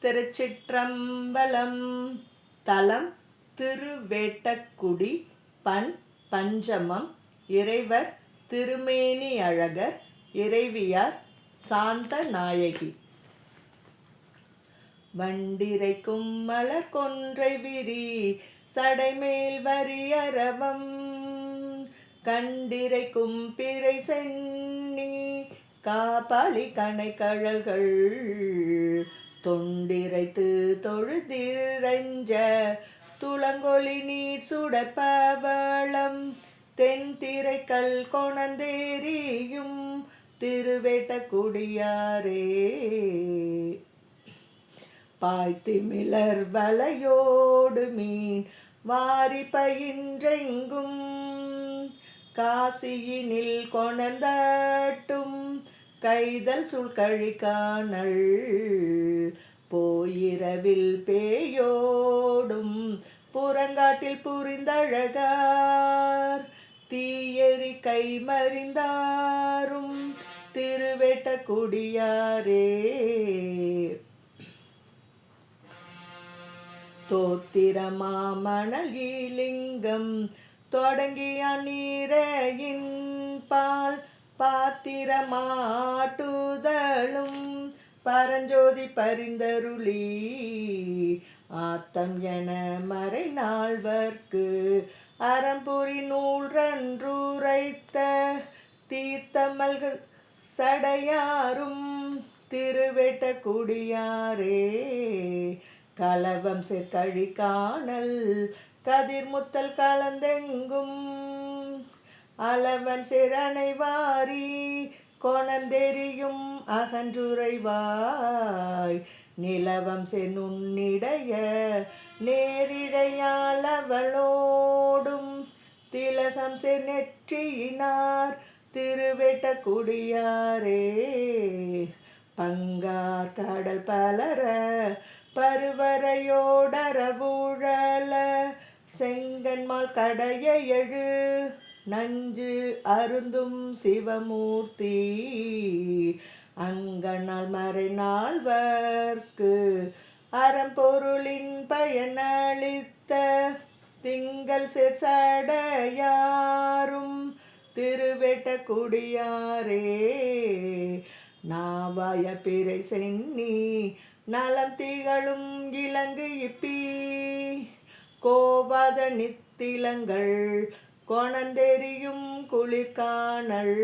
திருச்சிற்றம்பலம். தலம் திருவேட்டக்குடி. பண் பஞ்சமம். இறைவர் திருமேனி அழகர். இறைவியார் சாந்த நாயகி. வண்டிரைக்கும் மலர் கொன்றை விரி சடைமேல் வரியரவம் கண்டிரைக்கும் பிறை சென்னி காபாலி கணை கழல்கள் தொண்டிரைத்து தொழுதிரைஞ்ச துளங்கொளி நீர் சுடற்பவளம் தென் திரைக்கல் கொணந்தேரியும் திருவேட்டக்குடியாரே. பாய்த்திமிழர் வலையோடு மீன் வாரி பயின்றெங்கும் காசியினில் கொணர்ந்தட்டும் கைதல் சுழ்கழி காணல் போயிரவில் பேயோடும் புறங்காட்டில் புரிந்தழகார் தீயெறி கை மறிந்தாரும் திருவேட்டக்குடியாரே. தோத்திரமாமணல் ஈலிங்கம் தொடங்கிய நீரையின் பால் பாத்திரமாட்டுதலும் பரஞ்சோதி பரிந்தருளி ஆத்தம் என மறை நால்வர்க்கு அறம்புரி நூல்றன்றுரைத்த தீர்த்தமல்கு சடையாரும் திருவேட்டக்குடியாரே. களவம் சேர்கழி காணல் கதிர்முத்தல் கலந்தெங்கும் அளவன் சிறனை வாரி கொணர்ந்தெறியும் அகன்றுரைவாய் நிலவம் சென்னுன்னிடைய நேரிழையாளவளோடும் திலகம் செர் நெற்றியினார் திருவேட்டக்குடியாரே. பங்கார் கடல் பலர பருவரையோடரவுழல செங்கன்மால் கடைய எழு நஞ்சு அருந்தும் சிவமூர்த்தி அங்கனால் மறை நால்வர்க்கு அறம்பொருளின் பயனளித்த திங்கள் சடையாரும் திருவேட்டக்குடியாரே. நாவாய பிறை சென்னி நலம் திகழும் இலங்கு இப்பி கோவாத நித்திலங்கள் கொணர்ந்தெறியும் குளிர்காணல்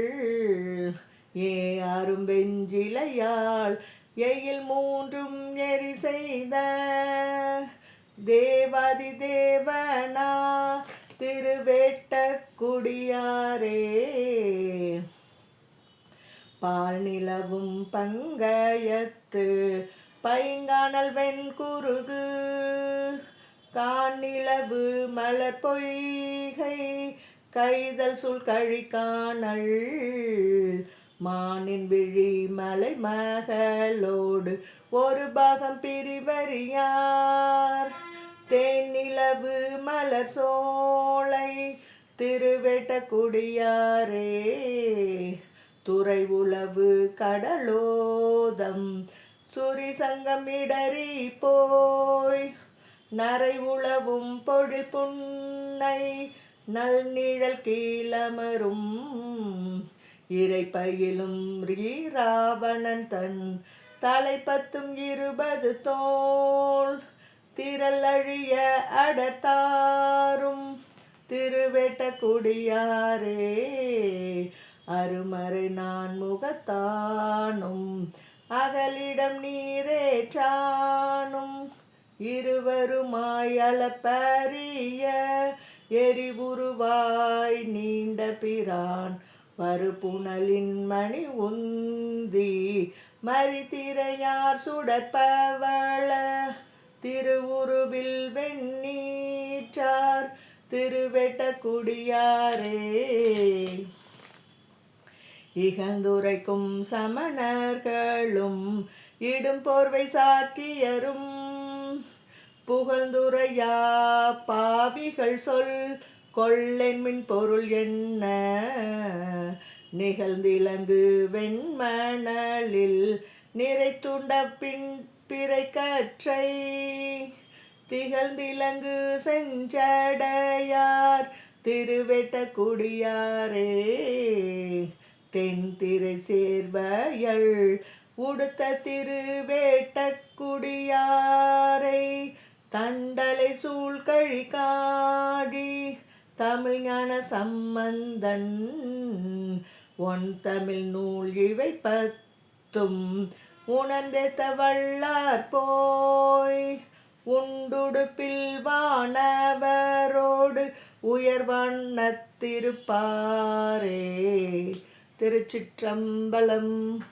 ஏ அரும் வெஞ்சிலையால் எயில் மூன்றும் எரி செய்த தேவாதி தேவனா திருவேட்டக்குடியாரே. பால் நிலவும் பங்கயத்து பைங்கானல் வெண்குருகு காநிலவு மலர் பொய்கை கைதல் சுழ்கழி காணல் மானின் விழி மலை மகளோடு ஒரு பாகம் பிரிவறியார் தேனிலவு மலர் சோலை திருவேட்டக்குடியாரே. துறை உளவு கடலோதம் சுரிசங்கம் இடறி போய் நரை உளவும் பொழில் புன்னை நல் நிழல் கீழமரும் இறைப்பயிலும் ராவணன் தன் தலை 10 தோள் திரள் அழிய அடர்த்தாரும் திருவேட்டக்குடியாரே. அருமறை நான் முகத்தானும் அகலிடம் நீரேற்றானும் இருவருமாய் அளப்பரிய எரிவுருவாய் நீண்ட பிரான் வருபுணலின் மணி உந்தி மரித்திரையார் சுடற்பவள திருவுருவில் வெண்ணீற்றார் திருவேட்டக்குடியாரே. இகழ்ந்துரைக்கும் சமணர்களும் இடும் போர்வை சாக்கியரும் புகழ்ந்துரையா பாவிகள் சொல் கொள்ளென்மின் பொருள் என்ன நிகழ்ந்திலங்கு வெண்மணலில் நிறைத்துண்ட பின் பிறை கற்றை திகழ்ந்திலங்கு செஞ்சடையார் திருவெட்டக்குடியாரே தென் திரை சேர்வயல் உடுத்த திருவேட்டக்குடியாரை தண்டலை சூழ்கழி காடி தமிழ் ஞான சம்பந்தன் ஒன் தமிழ் நூல் இவை பத்தும் உணர்ந்தேத்த வல்லார் போய் உண்டுடுப்பில் வானவரோடு உயர்வண்ணத்திருப்பாரே. திருச்சிற்றம்பலம்.